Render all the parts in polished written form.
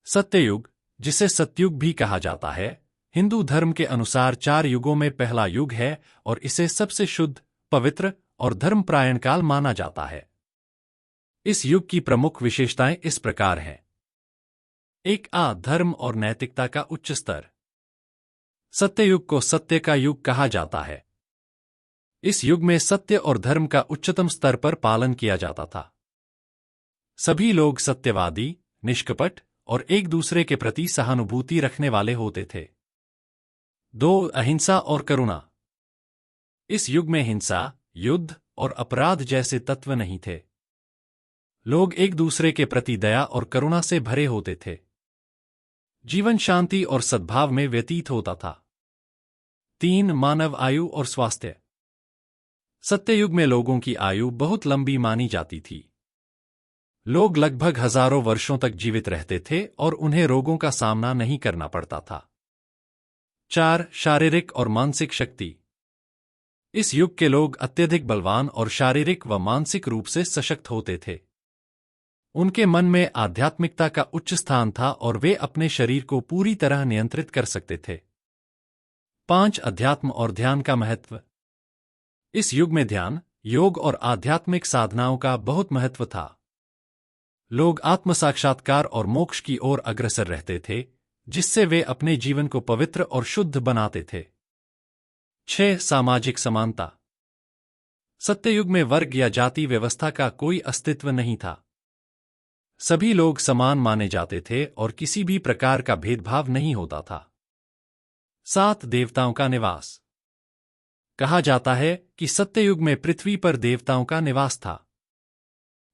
सत्ययुग, जिसे सतयुग भी कहा जाता है, हिंदू धर्म के अनुसार 4 युगों में पहला युग है और इसे सबसे शुद्ध, पवित्र और धर्मपरायण काल माना जाता है। इस युग की प्रमुख विशेषताएं इस प्रकार हैं। 1. धर्म और नैतिकता का उच्च स्तर। सत्ययुग को सत्य का युग कहा जाता है। इस युग में सत्य और धर्म का उच्चतम स्तर पर पालन किया जाता था। सभी लोग सत्यवादी, निष्कपट और एक दूसरे के प्रति सहानुभूति रखने वाले होते थे। 2. अहिंसा और करुणा। इस युग में हिंसा, युद्ध और अपराध जैसे तत्व नहीं थे। लोग एक दूसरे के प्रति दया और करुणा से भरे होते थे। जीवन शांति और सद्भाव में व्यतीत होता था। 3. मानव आयु और स्वास्थ्य। सत्ययुग में लोगों की आयु बहुत लंबी मानी जाती थी। लोग लगभग हजारों वर्षों तक जीवित रहते थे और उन्हें रोगों का सामना नहीं करना पड़ता था। 4. शारीरिक और मानसिक शक्ति। इस युग के लोग अत्यधिक बलवान और शारीरिक व मानसिक रूप से सशक्त होते थे। उनके मन में आध्यात्मिकता का उच्च स्थान था और वे अपने शरीर को पूरी तरह नियंत्रित कर सकते थे। 5. अध्यात्म और ध्यान का महत्व। इस युग में ध्यान, योग और आध्यात्मिक साधनाओं का बहुत महत्व था। लोग आत्म साक्षात्कार और मोक्ष की ओर अग्रसर रहते थे, जिससे वे अपने जीवन को पवित्र और शुद्ध बनाते थे। 6. सामाजिक समानता। सत्ययुग में वर्ग या जाति व्यवस्था का कोई अस्तित्व नहीं था। सभी लोग समान माने जाते थे और किसी भी प्रकार का भेदभाव नहीं होता था। 7. देवताओं का निवास। कहा जाता है कि सत्ययुग में पृथ्वी पर देवताओं का निवास था।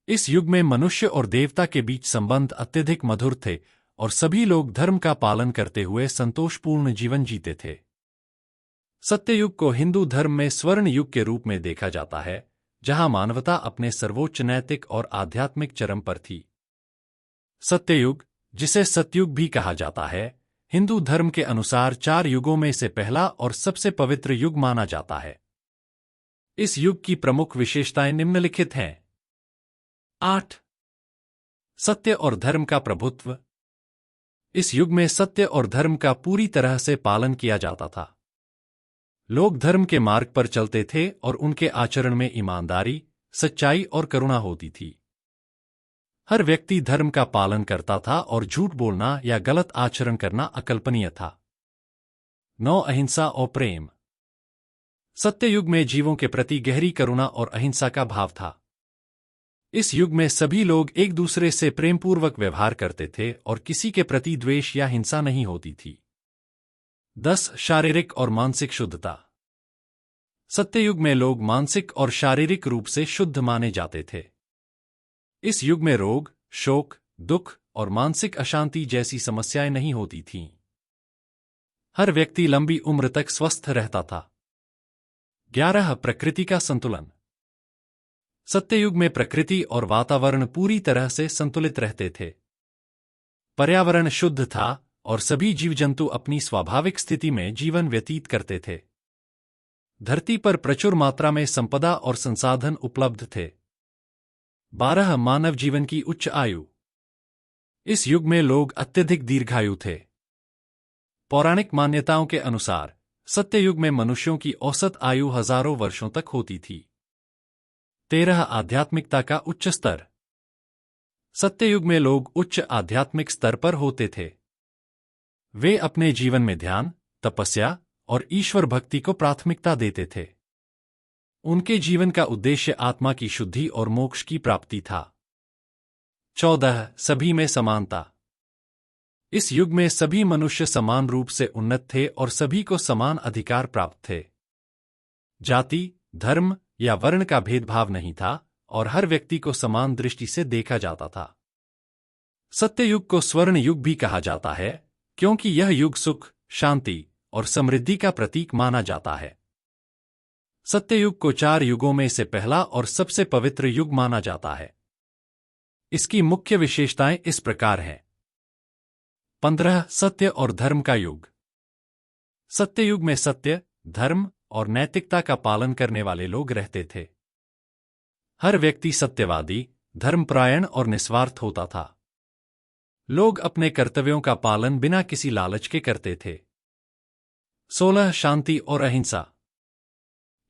इस युग में मनुष्य और देवता के बीच संबंध अत्यधिक मधुर थे और सभी लोग धर्म का पालन करते हुए संतोषपूर्ण जीवन जीते थे। सत्ययुग को हिंदू धर्म में स्वर्ण युग के रूप में देखा जाता है, जहां मानवता अपने सर्वोच्च नैतिक और आध्यात्मिक चरम पर थी। सत्ययुग, जिसे सतयुग भी कहा जाता है, हिंदू धर्म के अनुसार 4 युगों में से पहला और सबसे पवित्र युग माना जाता है। इस युग की प्रमुख विशेषताएं निम्नलिखित हैं। 8. सत्य और धर्म का प्रभुत्व। इस युग में सत्य और धर्म का पूरी तरह से पालन किया जाता था। लोग धर्म के मार्ग पर चलते थे और उनके आचरण में ईमानदारी, सच्चाई और करुणा होती थी। हर व्यक्ति धर्म का पालन करता था और झूठ बोलना या गलत आचरण करना अकल्पनीय था। 9. अहिंसा और प्रेम। सत्ययुग में जीवों के प्रति गहरी करुणा और अहिंसा का भाव था। इस युग में सभी लोग एक दूसरे से प्रेमपूर्वक व्यवहार करते थे और किसी के प्रति द्वेष या हिंसा नहीं होती थी। 10. शारीरिक और मानसिक शुद्धता। सत्ययुग में लोग मानसिक और शारीरिक रूप से शुद्ध माने जाते थे। इस युग में रोग, शोक, दुख और मानसिक अशांति जैसी समस्याएं नहीं होती थीं। हर व्यक्ति लंबी उम्र तक स्वस्थ रहता था। 11. प्रकृति का संतुलन। सत्ययुग में प्रकृति और वातावरण पूरी तरह से संतुलित रहते थे। पर्यावरण शुद्ध था और सभी जीव जंतु अपनी स्वाभाविक स्थिति में जीवन व्यतीत करते थे। धरती पर प्रचुर मात्रा में संपदा और संसाधन उपलब्ध थे। 12. मानव जीवन की उच्च आयु। इस युग में लोग अत्यधिक दीर्घायु थे। पौराणिक मान्यताओं के अनुसार सत्ययुग में मनुष्यों की औसत आयु हजारों वर्षों तक होती थी। 13. आध्यात्मिकता का उच्च स्तर। सत्ययुग में लोग उच्च आध्यात्मिक स्तर पर होते थे। वे अपने जीवन में ध्यान, तपस्या और ईश्वर भक्ति को प्राथमिकता देते थे। उनके जीवन का उद्देश्य आत्मा की शुद्धि और मोक्ष की प्राप्ति था। 14. सभी में समानता। इस युग में सभी मनुष्य समान रूप से उन्नत थे और सभी को समान अधिकार प्राप्त थे। जाति, धर्म या वर्ण का भेदभाव नहीं था और हर व्यक्ति को समान दृष्टि से देखा जाता था। सत्ययुग को स्वर्ण युग भी कहा जाता है, क्योंकि यह युग सुख, शांति और समृद्धि का प्रतीक माना जाता है। सत्ययुग को 4 युगों में से पहला और सबसे पवित्र युग माना जाता है। इसकी मुख्य विशेषताएं इस प्रकार हैं। 15. सत्य और धर्म का युग। सत्ययुग में सत्य, धर्म और नैतिकता का पालन करने वाले लोग रहते थे। हर व्यक्ति सत्यवादी, धर्मपरायण और निस्वार्थ होता था। लोग अपने कर्तव्यों का पालन बिना किसी लालच के करते थे। 16 शांति और अहिंसा।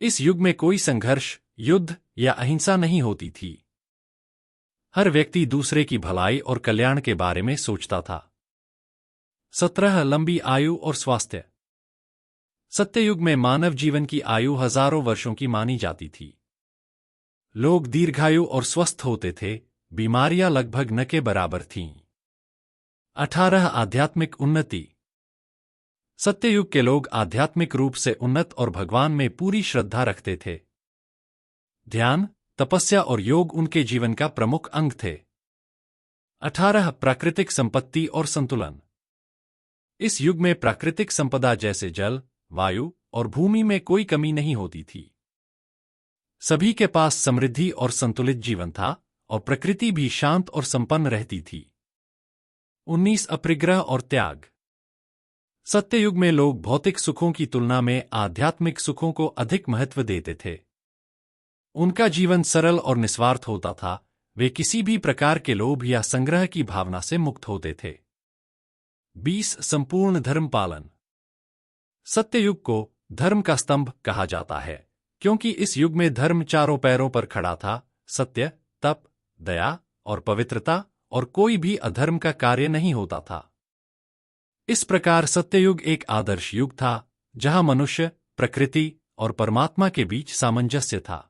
इस युग में कोई संघर्ष, युद्ध या अहिंसा नहीं होती थी। हर व्यक्ति दूसरे की भलाई और कल्याण के बारे में सोचता था। 17 लंबी आयु और स्वास्थ्य। सत्ययुग में मानव जीवन की आयु हजारों वर्षों की मानी जाती थी। लोग दीर्घायु और स्वस्थ होते थे, बीमारियां लगभग न के बराबर थीं। 18 आध्यात्मिक उन्नति। सत्ययुग के लोग आध्यात्मिक रूप से उन्नत और भगवान में पूरी श्रद्धा रखते थे। ध्यान, तपस्या और योग उनके जीवन का प्रमुख अंग थे। 18 प्राकृतिक संपत्ति और संतुलन। इस युग में प्राकृतिक संपदा जैसे जल, वायु और भूमि में कोई कमी नहीं होती थी। सभी के पास समृद्धि और संतुलित जीवन था और प्रकृति भी शांत और संपन्न रहती थी। 19 अपरिग्रह और त्याग। सत्ययुग में लोग भौतिक सुखों की तुलना में आध्यात्मिक सुखों को अधिक महत्व देते थे। उनका जीवन सरल और निस्वार्थ होता था, वे किसी भी प्रकार के लोभ या संग्रह की भावना से मुक्त होते थे। 20 संपूर्ण धर्म पालन। सत्ययुग को धर्म का स्तंभ कहा जाता है, क्योंकि इस युग में धर्म चारों पैरों पर खड़ा था: सत्य, तप, दया और पवित्रता, और कोई भी अधर्म का कार्य नहीं होता था। इस प्रकार सत्ययुग एक आदर्श युग था, जहां मनुष्य, प्रकृति और परमात्मा के बीच सामंजस्य था।